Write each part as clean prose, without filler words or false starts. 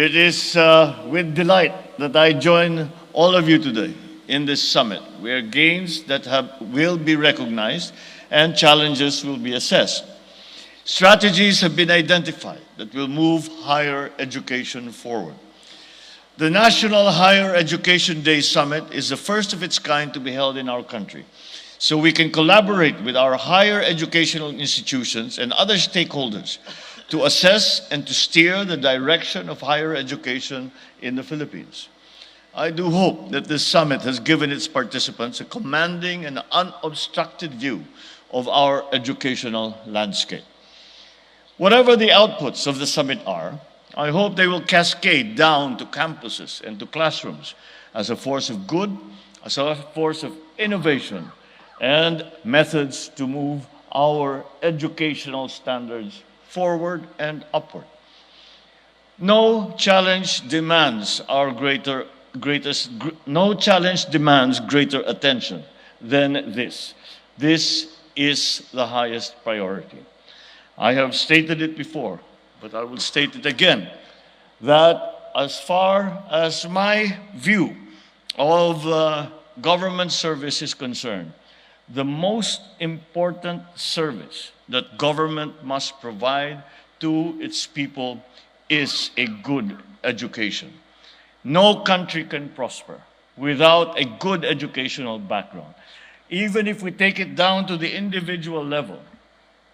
It is with delight that I join all of you today in this summit, where gains will be recognized and challenges will be assessed. Strategies have been identified that will move higher education forward. The National Higher Education Day Summit is the first of its kind to be held in our country, so we can collaborate with our higher educational institutions and other stakeholders to assess and to steer the direction of higher education in the Philippines. I do hope that this summit has given its participants a commanding and unobstructed view of our educational landscape. Whatever the outputs of the summit are, I hope they will cascade down to campuses and to classrooms as a force of good, as a force of innovation, and methods to move our educational standards forward and upward. No challenge demands greater attention than this. This is the highest priority. I have stated it before, but I will state it again, that as far as my view of government service is concerned, the most important service that government must provide to its people is a good education. No country can prosper without a good educational background. Even if we take it down to the individual level,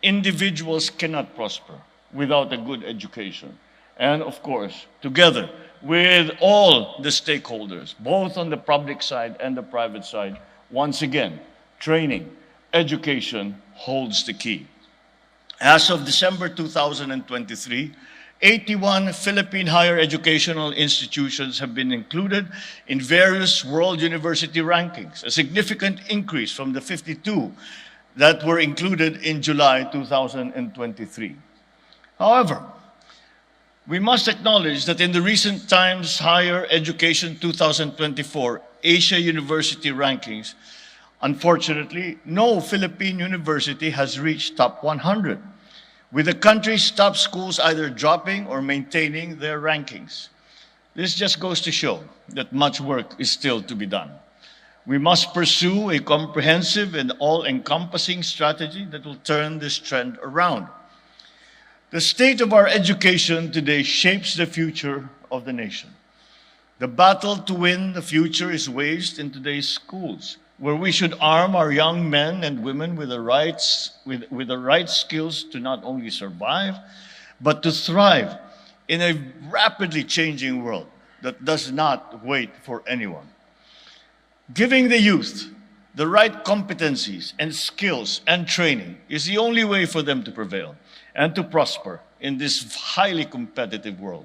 individuals cannot prosper without a good education. And of course, together with all the stakeholders, both on the public side and the private side, once again, training, education holds the key. As of December 2023, 81 Philippine higher educational institutions have been included in various world university rankings, a significant increase from the 52 that were included in July 2023. However, we must acknowledge that in the recent Times Higher Education 2024 Asia University rankings, unfortunately, no Philippine university has reached top 100, with the country's top schools either dropping or maintaining their rankings. This just goes to show that much work is still to be done. We must pursue a comprehensive and all-encompassing strategy that will turn this trend around. The state of our education today shapes the future of the nation. The battle to win the future is waged in today's schools, where we should arm our young men and women with the right skills to not only survive, but to thrive in a rapidly changing world that does not wait for anyone. Giving the youth the right competencies and skills and training is the only way for them to prevail and to prosper in this highly competitive world.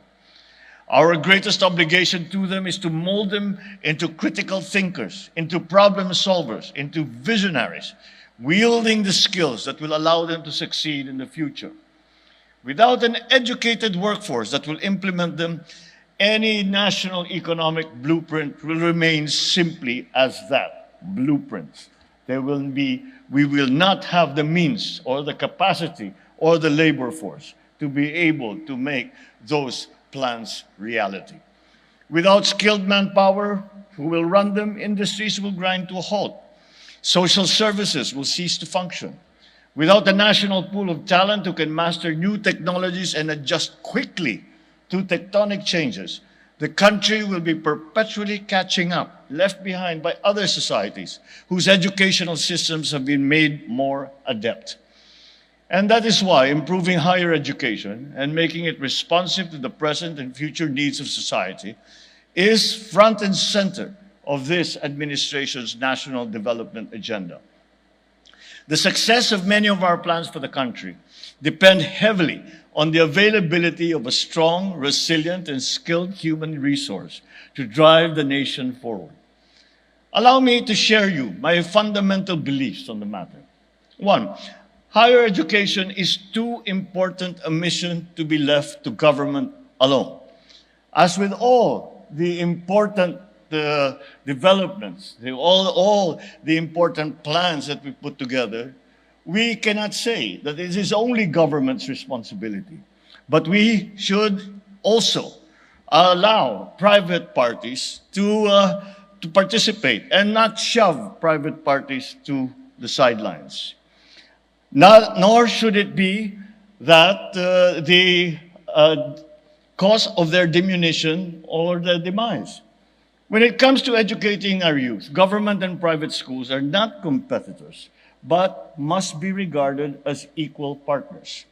Our greatest obligation to them is to mold them into critical thinkers, into problem solvers, into visionaries, wielding the skills that will allow them to succeed in the future. Without an educated workforce that will implement them, any national economic blueprint will remain simply as that, blueprints. We will not have the means or the capacity or the labor force to be able to make those plans reality. Without skilled manpower who will run them, industries will grind to a halt. Social services will cease to function. Without a national pool of talent who can master new technologies and adjust quickly to tectonic changes, the country will be perpetually catching up, left behind by other societies whose educational systems have been made more adept. And that is why improving higher education and making it responsive to the present and future needs of society is front and center of this administration's national development agenda. The success of many of our plans for the country depend heavily on the availability of a strong, resilient, and skilled human resource to drive the nation forward. Allow me to share you my fundamental beliefs on the matter. One, higher education is too important a mission to be left to government alone. As with all the important developments, all the important plans that we put together, we cannot say that it is only government's responsibility. But we should also allow private parties to participate and not shove private parties to the sidelines. Nor should it be that the cause of their diminution or their demise. When it comes to educating our youth, government and private schools are not competitors, but must be regarded as equal partners.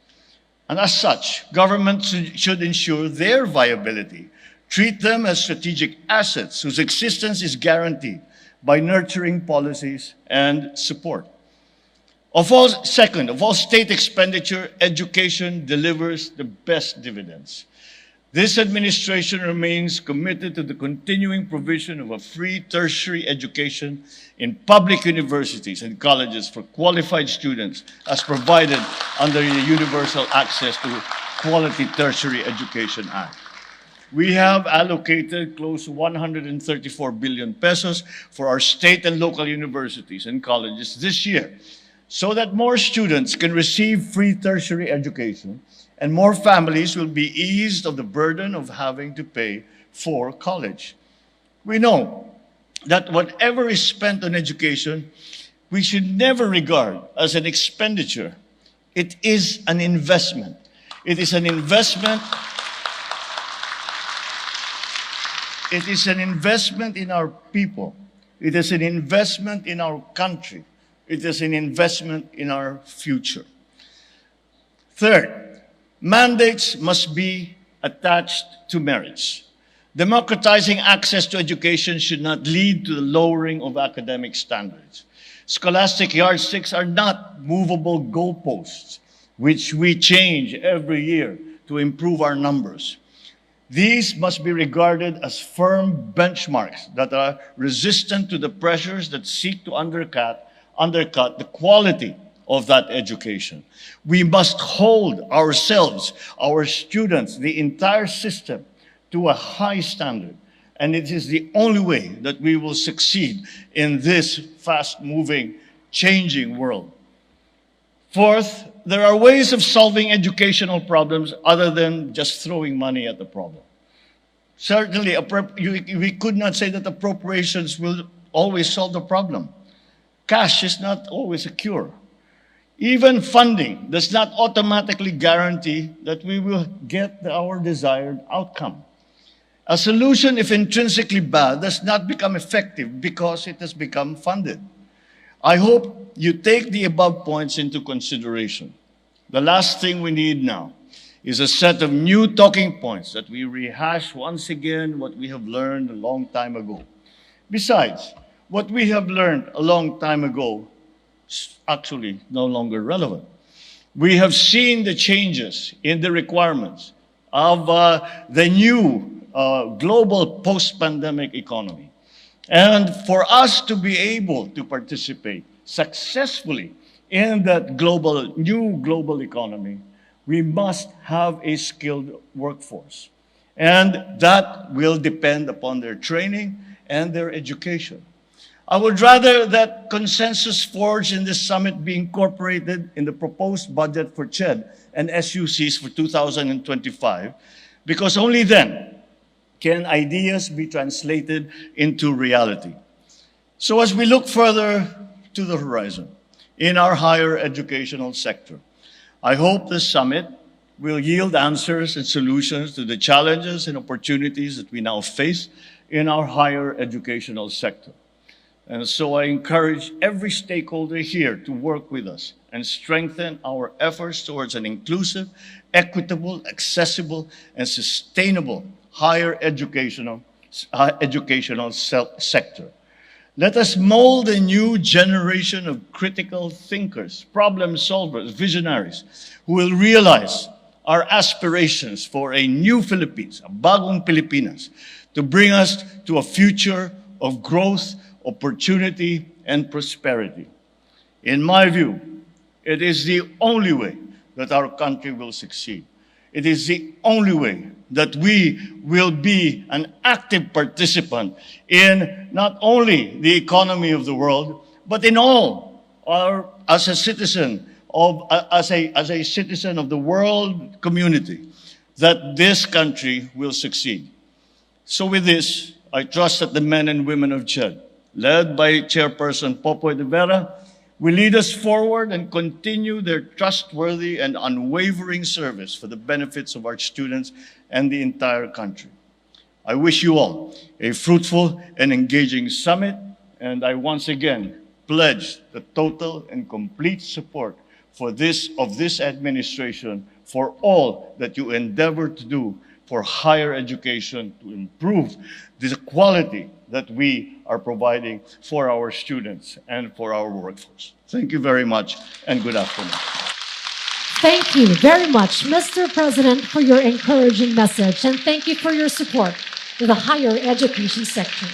And as such, government should ensure their viability, treat them as strategic assets whose existence is guaranteed by nurturing policies and support. Of all state expenditure, education delivers the best dividends. This administration remains committed to the continuing provision of a free tertiary education in public universities and colleges for qualified students as provided under the Universal Access to Quality Tertiary Education Act. We have allocated close to 134 billion pesos for our state and local universities and colleges this year so that more students can receive free tertiary education and more families will be eased of the burden of having to pay for college. We know that whatever is spent on education, we should never regard as an expenditure. It is an investment. It is an investment. It is an investment in our people. It is an investment in our country. It is an investment in our future. Third, mandates must be attached to merits. Democratizing access to education should not lead to the lowering of academic standards. Scholastic yardsticks are not movable goalposts, which we change every year to improve our numbers. These must be regarded as firm benchmarks that are resistant to the pressures that seek to undercut the quality of that education. We must hold ourselves, our students, the entire system to a high standard. And it is the only way that we will succeed in this fast-moving, changing world. Fourth, there are ways of solving educational problems other than just throwing money at the problem. Certainly, we could not say that appropriations will always solve the problem. Cash is not always a cure. Even funding does not automatically guarantee that we will get our desired outcome. A solution, if intrinsically bad, does not become effective because it has become funded. I hope you take the above points into consideration. The last thing we need now is a set of new talking points that we rehash once again what we have learned a long time ago. Besides, what we have learned a long time ago is actually no longer relevant. We have seen the changes in the requirements of the new global post-pandemic economy. And for us to be able to participate successfully in that new global economy, we must have a skilled workforce. And that will depend upon their training and their education. I would rather that consensus forged in this summit be incorporated in the proposed budget for CHED and SUCs for 2025, because only then can ideas be translated into reality. So as we look further to the horizon in our higher educational sector, I hope this summit will yield answers and solutions to the challenges and opportunities that we now face in our higher educational sector. And so I encourage every stakeholder here to work with us and strengthen our efforts towards an inclusive, equitable, accessible, and sustainable higher educational sector. Let us mold a new generation of critical thinkers, problem solvers, visionaries, who will realize our aspirations for a new Philippines, a bagong Pilipinas, to bring us to a future of growth, opportunity, and prosperity. In my view, it is the only way that our country will succeed. It is the only way that we will be an active participant in not only the economy of the world, but in all as a citizen of the world community, that this country will succeed. So with this, I trust that the men and women of CHED, led by Chairperson Popoy de Vera, will lead us forward and continue their trustworthy and unwavering service for the benefits of our students and the entire country. I wish you all a fruitful and engaging summit, and I once again pledge the total and complete support of this administration for all that you endeavor to do for higher education to improve the quality that we are providing for our students and for our workforce. Thank you very much, and good afternoon. Thank you very much, Mr. President, for your encouraging message, and thank you for your support to the higher education sector.